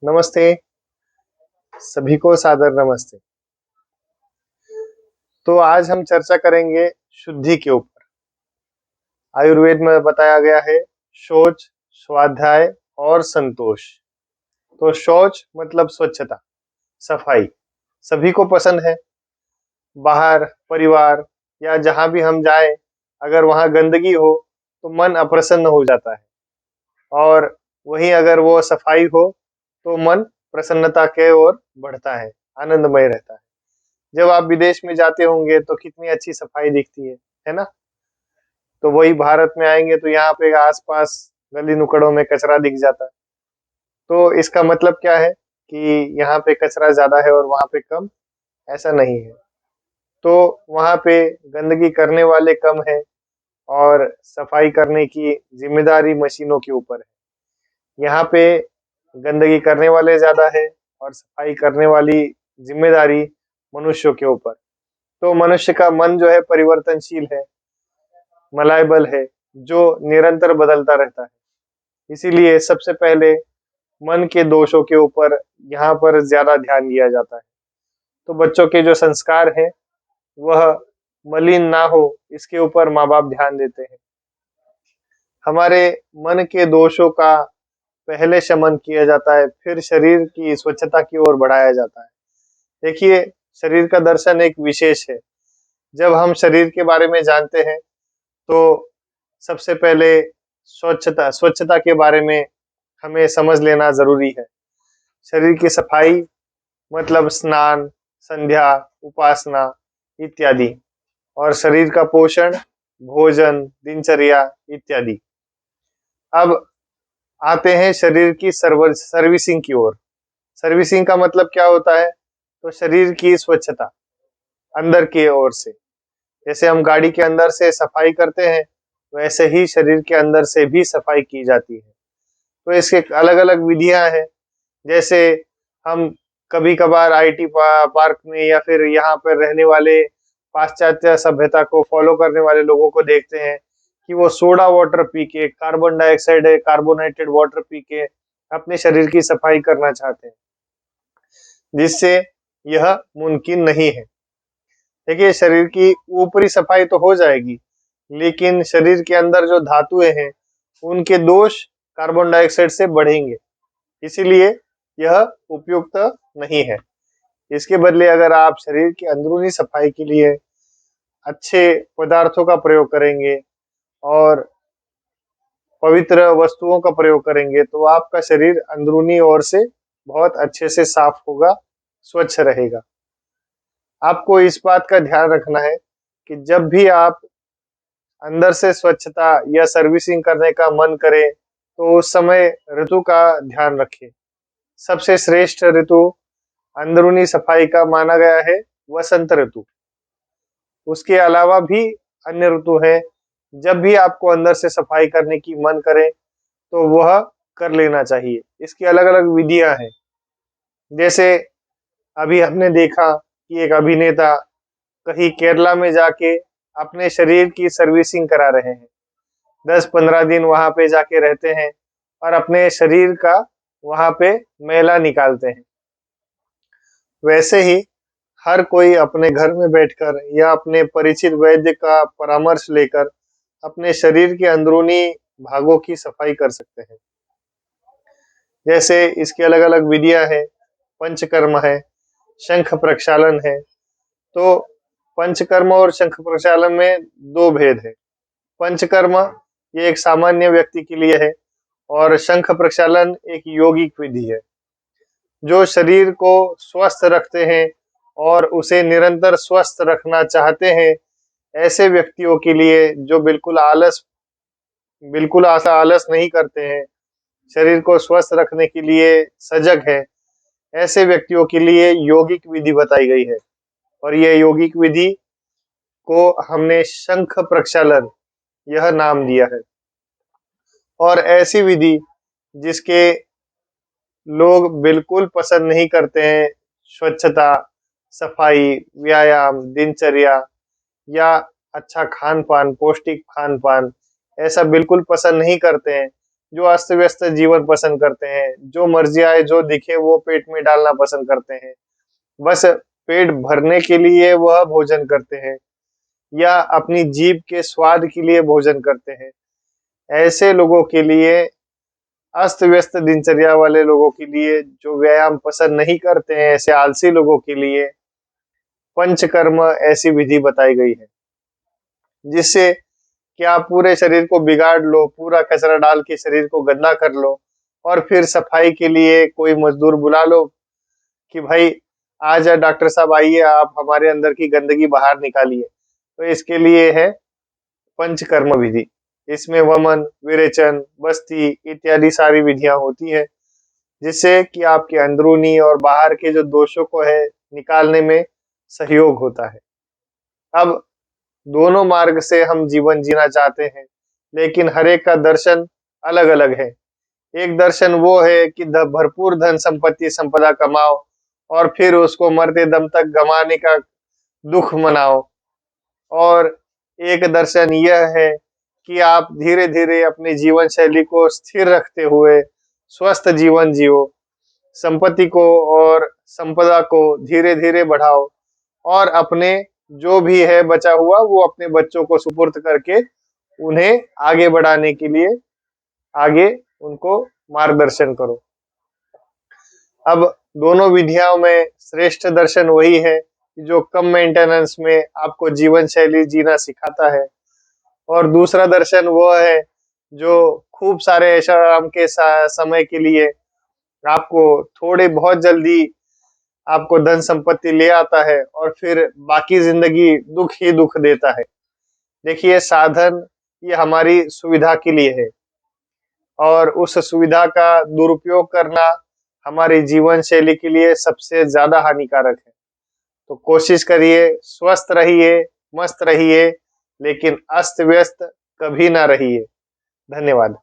नमस्ते, सभी को सादर नमस्ते। तो आज हम चर्चा करेंगे शुद्धि के ऊपर। आयुर्वेद में बताया गया है शौच, स्वाध्याय और संतोष। तो शौच मतलब स्वच्छता, सफाई, सभी को पसंद है। बाहर, परिवार या जहाँ भी हम जाएं, अगर वहाँ गंदगी हो तो मन अप्रसन्न हो जाता है और वहीं अगर वो सफाई हो तो मन प्रसन्नता के ओर बढ़ता है, आनंदमय रहता है। जब आप विदेश में जाते होंगे तो कितनी अच्छी सफाई दिखती है ना? तो वही भारत में आएंगे तो यहाँ पे आसपास गली नुक्कड़ों में कचरा दिख जाता है। तो इसका मतलब क्या है कि यहाँ पे कचरा ज्यादा है और वहाँ पे कम? ऐसा नहीं है। तो वहाँ पे गंदगी करने वाले कम है और सफाई करने की जिम्मेदारी मशीनों के ऊपर है। यहाँ पे गंदगी करने वाले ज्यादा है और सफाई करने वाली जिम्मेदारी मनुष्यों के ऊपर। तो मनुष्य का मन जो है परिवर्तनशील है, मलायबल है, जो निरंतर बदलता रहता है। इसीलिए सबसे पहले मन के दोषों के ऊपर यहाँ पर ज्यादा ध्यान दिया जाता है। तो बच्चों के जो संस्कार है वह मलिन ना हो, इसके ऊपर माँ बाप ध्यान देते हैं। हमारे मन के दोषों का पहले शमन किया जाता है, फिर शरीर की स्वच्छता की ओर बढ़ाया जाता है। देखिए, शरीर का दर्शन एक विशेष है। जब हम शरीर के बारे में जानते हैं तो सबसे पहले स्वच्छता स्वच्छता के बारे में हमें समझ लेना जरूरी है। शरीर की सफाई मतलब स्नान, संध्या, उपासना इत्यादि, और शरीर का पोषण, भोजन, दिनचर्या इत्यादि। अब आते हैं शरीर की सर्विसिंग की ओर। सर्विसिंग का मतलब क्या होता है? तो शरीर की स्वच्छता अंदर की ओर से। जैसे हम गाड़ी के अंदर से सफाई करते हैं, वैसे ही शरीर के अंदर से भी सफाई की जाती है। तो इसके अलग अलग विधियां हैं। जैसे हम कभी कभार आईटी पार्क में या फिर यहाँ पर रहने वाले पाश्चात्य सभ्यता को फॉलो करने वाले लोगों को देखते हैं कि वो सोडा वाटर पी के, कार्बन डाइऑक्साइड है, कार्बोनेटेड वाटर पी के अपने शरीर की सफाई करना चाहते हैं, जिससे यह मुमकिन नहीं है। देखिए, शरीर की ऊपरी सफाई तो हो जाएगी, लेकिन शरीर के अंदर जो धातुएं हैं उनके दोष कार्बन डाइऑक्साइड से बढ़ेंगे। इसीलिए यह उपयुक्त नहीं है। इसके बदले अगर आप शरीर की अंदरूनी सफाई के लिए अच्छे पदार्थों का प्रयोग करेंगे और पवित्र वस्तुओं का प्रयोग करेंगे तो आपका शरीर अंदरूनी ओर से बहुत अच्छे से साफ होगा, स्वच्छ रहेगा। आपको इस बात का ध्यान रखना है कि जब भी आप अंदर से स्वच्छता या सर्विसिंग करने का मन करे तो उस समय ऋतु का ध्यान रखें। सबसे श्रेष्ठ ऋतु अंदरूनी सफाई का माना गया है वसंत ऋतु। उसके अलावा भी अन्य ऋतु है। जब भी आपको अंदर से सफाई करने की मन करे तो वह कर लेना चाहिए। इसकी अलग अलग विधियां हैं। जैसे अभी हमने देखा कि एक अभिनेता कहीं केरला में जाके अपने शरीर की सर्विसिंग करा रहे हैं। 10-15 दिन वहां पे जाके रहते हैं और अपने शरीर का वहां पे मैला निकालते हैं। वैसे ही हर कोई अपने घर में बैठकर या अपने परिचित वैद्य का परामर्श लेकर अपने शरीर के अंदरूनी भागों की सफाई कर सकते हैं। जैसे इसकी अलग अलग विधियां हैं। पंचकर्म है, शंख प्रक्षालन है। तो पंचकर्म और शंख प्रक्षालन में दो भेद है। पंचकर्म ये एक सामान्य व्यक्ति के लिए है और शंख प्रक्षालन एक योगिक विधि है जो शरीर को स्वस्थ रखते हैं और उसे निरंतर स्वस्थ रखना चाहते हैं। ऐसे व्यक्तियों के लिए जो बिल्कुल ऐसा आलस नहीं करते हैं, शरीर को स्वस्थ रखने के लिए सजग है, ऐसे व्यक्तियों के लिए यौगिक विधि बताई गई है। और यह यौगिक विधि को हमने शंख प्रक्षालन यह नाम दिया है। और ऐसी विधि जिसके लोग बिल्कुल पसंद नहीं करते हैं, स्वच्छता, सफाई, व्यायाम, दिनचर्या या अच्छा खान पान, पौष्टिक खान पान, ऐसा बिल्कुल पसंद नहीं करते हैं, जो अस्त व्यस्त जीवन पसंद करते हैं, जो मर्जी आए जो दिखे वो पेट में डालना पसंद करते हैं, बस पेट भरने के लिए वह भोजन करते हैं या अपनी जीभ के स्वाद के लिए भोजन करते हैं। ऐसे लोगों के लिए, अस्त व्यस्त दिनचर्या वाले लोगों के लिए, जो व्यायाम पसंद नहीं करते हैं, ऐसे आलसी लोगों के लिए पंचकर्म ऐसी विधि बताई गई है, जिससे कि आप पूरे शरीर को बिगाड़ लो, पूरा कचरा डाल के शरीर को गंदा कर लो और फिर सफाई के लिए कोई मजदूर बुला लो कि भाई आज डॉक्टर साहब आइए, आप हमारे अंदर की गंदगी बाहर निकालिए। तो इसके लिए है पंचकर्म विधि। इसमें वमन, विरेचन, बस्ती इत्यादि सारी विधियां होती है, जिससे कि आपके अंदरूनी और बाहर के जो दोषों को है निकालने में सहयोग होता है। अब दोनों मार्ग से हम जीवन जीना चाहते हैं, लेकिन हर एक का दर्शन अलग अलग है। एक दर्शन वो है कि भरपूर धन संपत्ति संपदा कमाओ और फिर उसको मरते दम तक गंवाने का दुख मनाओ, और एक दर्शन यह है कि आप धीरे धीरे अपनी जीवन शैली को स्थिर रखते हुए स्वस्थ जीवन जियो, संपत्ति को और संपदा को धीरे धीरे बढ़ाओ और अपने जो भी है बचा हुआ वो अपने बच्चों को सुपुर्द करके उन्हें आगे बढ़ाने के लिए आगे उनको मार्गदर्शन करो। अब दोनों विधियों में श्रेष्ठ दर्शन वही है जो कम मेंटेनेंस में आपको जीवन शैली जीना सिखाता है, और दूसरा दर्शन वो है जो खूब सारे ऐशो आराम के समय के लिए आपको थोड़े बहुत जल्दी आपको धन संपत्ति ले आता है और फिर बाकी जिंदगी दुख ही दुख देता है। देखिए, साधन ये हमारी सुविधा के लिए है और उस सुविधा का दुरुपयोग करना हमारी जीवन शैली के लिए सबसे ज्यादा हानिकारक है। तो कोशिश करिए, स्वस्थ रहिए, मस्त रहिए, लेकिन अस्त व्यस्त कभी ना रहिए। धन्यवाद।